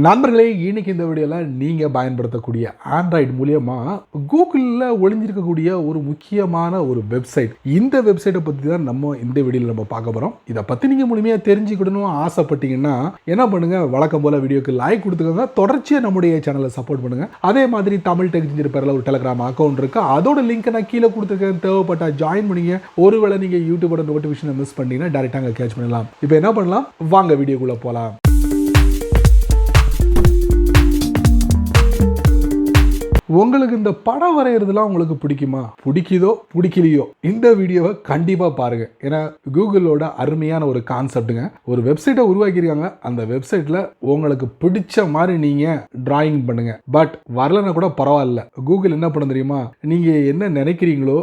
நண்பர்களே, இன்னைக்கு இந்த வீடியோவில் நீங்கள் பயன்படுத்தக்கூடிய ஆண்ட்ராய்டு மூலியமாக கூகுளில் ஒளிஞ்சிருக்கக்கூடிய ஒரு முக்கியமான ஒரு வெப்சைட். இந்த வெப்சைட்டை பற்றி தான் நம்ம இந்த வீடியோவில் நம்ம பார்க்க போகிறோம். இதை பற்றி நீங்கள் முழுமையாக தெரிஞ்சுக்கிடணும் ஆசைப்பட்டீங்கன்னா என்ன பண்ணுங்கள், வழக்கம் போல் வீடியோக்கு லைக் கொடுத்துக்கோங்க. தொடர்ச்சியாக நம்முடைய சேனலை சப்போர்ட் பண்ணுங்கள். அதே மாதிரி தமிழ் டெக் இன்ஜினியர் பேரில் ஒரு டெலிகிராம் அக்கௌண்ட் இருக்குது. அதோட லிங்க்கை நான் கீழே கொடுத்துருக்கேன். தேவைப்பட்டால் ஜாயின் பண்ணிங்க. ஒருவேளை நீங்கள் யூடியூபோட நோட்டிஃபிகேஷனை மிஸ் பண்ணிங்கன்னா டேரெக்டாக அங்கே கேட்ச் பண்ணலாம். இப்போ என்ன பண்ணலாம், வாங்க வீடியோக்குள்ளே போகலாம். உங்களுக்கு இந்த படம் வரைகிறதுலாம் உங்களுக்கு பிடிக்குமா? பிடிக்குதோ பிடிக்கலையோ இந்த வீடியோவை கண்டிப்பாக பாருங்கள். ஏன்னா கூகுளோட அருமையான ஒரு கான்செப்ட்டுங்க. ஒரு வெப்சைட்டை உருவாக்கியிருக்காங்க. அந்த வெப்சைட்டில் உங்களுக்கு பிடிச்ச மாதிரி நீங்கள் டிராயிங் பண்ணுங்கள். பட் வரலன்னா கூட பரவாயில்ல. கூகுள் என்ன பண்ண தெரியுமா, நீங்கள் என்ன நினைக்கிறீங்களோ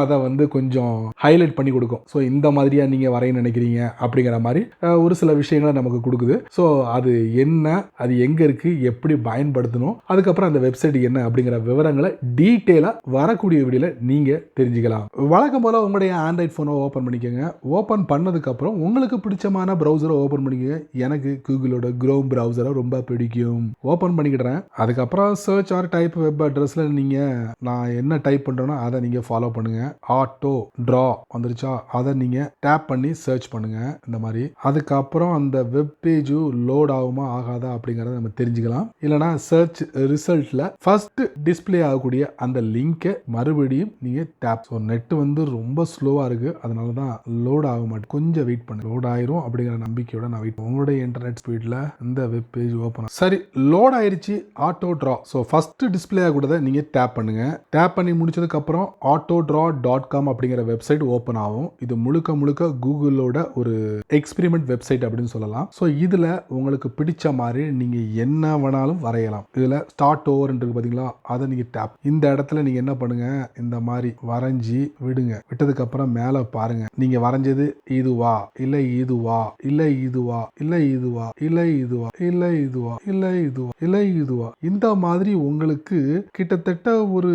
அதை வந்து கொஞ்சம் ஹைலைட் பண்ணி கொடுக்கும். ஸோ இந்த மாதிரியாக நீங்கள் வரைய நினைக்கிறீங்க அப்படிங்கிற மாதிரி ஒரு சில விஷயங்களை நமக்கு கொடுக்குது. ஸோ அது என்ன, அது எங்கே இருக்குது, எப்படி பயன்படுத்தணும், அதுக்கப்புறம் அந்த வெப்சைட் என்ன அப்படிங்கிற விவரங்களை டீட்டெயிலாக வரக்கூடிய வீடியோவில் நீங்கள் தெரிஞ்சுக்கலாம். வழக்கம் போல் உங்களுடைய ஆண்ட்ராய்ட் ஃபோனை ஓப்பன் பண்ணிக்கோங்க. ஓப்பன் பண்ணதுக்கப்புறம் உங்களுக்கு பிடிச்சமான ப்ரௌசரை ஓப்பன் பண்ணிக்கோங்க. எனக்கு கூகுளோட க்ரோம் ப்ரௌசரை ரொம்ப பிடிக்கும். ஓப்பன் பண்ணிக்கிடுறேன். அதுக்கப்புறம் சர்ச் ஆர் டைப் வெப் அட்ரஸில் நீங்கள் நான் என்ன டைப் பண்ணுறேனோ அதை நீங்கள் ஃபாலோ பண்ணுங்கள். ஆட்டோ ட்ரா வந்துருச்சா, அதை நீங்கள் டேப் பண்ணி சர்ச் பண்ணுங்கள். இந்த மாதிரி அதுக்கப்புறம் அந்த வெப் பேஜும் லோட் ஆகுமா ஆகாதா அப்படிங்கிறத நம்ம தெரிஞ்சுக்கலாம். இல்லைனா சர்ச் ரிசல்ட்டில் ஃபர்ஸ்ட் டிஸ்பிளே ஆகக்கூடிய அந்த லிங்கை மறுபடியும் நீங்கள் டேப். ஸோ நெட் வந்து ரொம்ப ஸ்லோவாக இருக்குது, அதனால தான் லோட் ஆக மாட்டேன். கொஞ்சம் வெயிட் பண்ணு, லோட் ஆயிரும் அப்படிங்கிற நம்பிக்கையோட நான் வெயிட். உங்களுடைய இன்டர்நெட் ஸ்பீடில் இந்த வெப் பேஜ் ஓப்பன் சரி லோட் ஆயிடுச்சு. Auto draw. So first display ஆகக்கூடாத நீங்கள் டேப் பண்ணுங்க. டேப் பண்ணி முடிச்சதுக்கப்புறம் autodraw.com அப்படிங்கிற வெப்சைட் ஓப்பன் ஆகும். இது முழுக்க முழுக்க கூகுளோட ஒரு எக்ஸ்பெரிமெண்ட் வெப்சைட் அப்படின்னு சொல்லலாம். ஸோ இதில் உங்களுக்கு பிடிச்ச மாதிரி நீங்கள் என்ன வேணாலும் வரையலாம். இதில் ஸ்டார்ட் ஓவர் இருக்கு பார்த்தீங்களா, அதை நீங்க டேப். இந்த இடத்துல நீங்க என்ன பண்ணுங்க, இந்த மாதிரி வரைஞ்சி விடுங்க. விட்டதுக்கு அப்புறம் மேல பாருங்க, நீங்க வரைஞ்சது இதுவா இல்ல இதுவா இல்ல இதுவா இல்ல இதுவா இல்ல இதுவா இல்ல இதுவா இல்ல இதுவா இல்ல இதுவா இந்த மாதிரி உங்களுக்கு கிட்டத்தட்ட ஒரு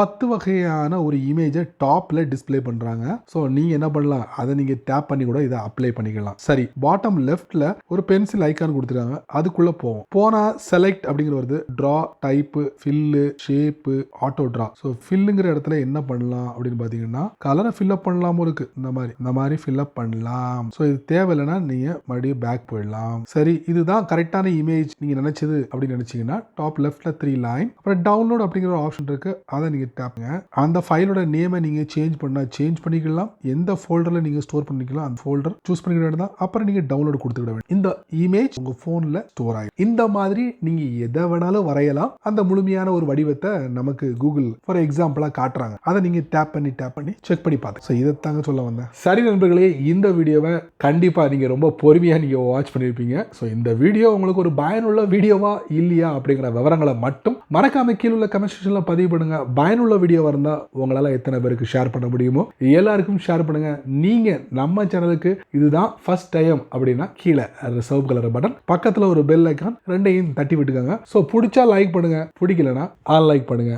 10 வகையான ஒரு இமேஜை டாப்ல டிஸ்பிளே பண்றாங்க. சோ நீங்க என்ன பண்ணலாம், அதை நீங்க டேப் பண்ணி கூட இதை அப்ளை பண்ணிக்கலாம். சரி, பாட்டம் லெஃப்ட்ல ஒரு பென்சில் ஐக்கான் கொடுத்துருக்காங்க. அதுக்குள்ள போனா செலக்ட் அப்படிங்கிற வருது. Draw, type, fill, shape, auto draw. So ஃபில்லுங்கிற இடத்துல என்ன பண்ணலாம் அப்படின்னு பார்த்தீங்கன்னா, கலரை ஃபில்அப் பண்ணலாமும் இருக்கு. இந்த மாதிரி ஃபில்அப் பண்ணலாம். ஸோ இது தேவையில்லைன்னா நீங்க மறுபடியும் பேக் போயிடலாம். சரி, இதுதான் கரெக்டான இமேஜ் நீங்க நினைச்சது அப்படின்னு நினைச்சீங்கன்னா டாப் லெஃப்ட்ல 3 லைன், அப்புறம் டவுன்லோட் அப்படிங்கிற ஒரு ஆப்ஷன் இருக்கு. அதை நீங்க டேப்புங்க. அந்த ஃபைலோட நேமை நீங்க சேஞ்ச் பண்ணிக்கலாம். எந்த ஃபோல்டர்ல நீங்க ஸ்டோர் பண்ணிக்கலாம் அந்த ஃபோல்டர் சூஸ் பண்ணிக்க வேண்டியதான். அப்புறம் நீங்க டவுன்லோட் கொடுத்துக்கிட வேண்டும். இந்த இமேஜ் உங்க போன்ல ஸ்டோர் ஆகும். இந்த மாதிரி நீங்க எதை வேணாலும் வரையலாம். அந்த முழுமையான ஒரு வடிவத்தை நமக்கு கூகுள் ஃபார் எக்ஸாம்பிளா காட்டுறாங்க. அதை நீங்க டேப் பண்ணி செக் பண்ணி பார்த்து. ஸோ இதை தாங்க சொல்ல வந்தேன். சரி நண்பர்களே, இந்த வீடியோவை கண்டிப்பா நீங்க ரொம்ப பொறுமையா நீங்க வாட்ச் பண்ணிருப்பீங்க. ஸோ இந்த வீடியோ உங்களுக்கு ஒரு பயனுள்ள வீடியோவா இல்லையா அப்படிங்கிற விவரங்களை மட்டும் மறக்காம கீழே உள்ள கமெண்ட் செக்ஷன்ல பதிவு பண்ணுங்க. பயனுள்ள வீடியோவா இருந்தா உங்களால எத்தனை பேருக்கு ஷேர் பண்ண முடியுமோ எல்லாருக்கும் ஷேர் பண்ணுங்க. நீங்க நம்ம சேனலுக்கு இதுதான் ஃபர்ஸ்ட் டைம் அப்படின்னா கீழே சிவப்பு கலர் பட்டன் பக்கத்துல ஒரு பெல் ஐக்கான் ரெண்டையும் தட்டி விட்டுக்கோங்க. ஸோ பிடிச்சா லைக் பண்ணுங்க, பிடிக்கலனா அன்லைக் பண்ணுங்க.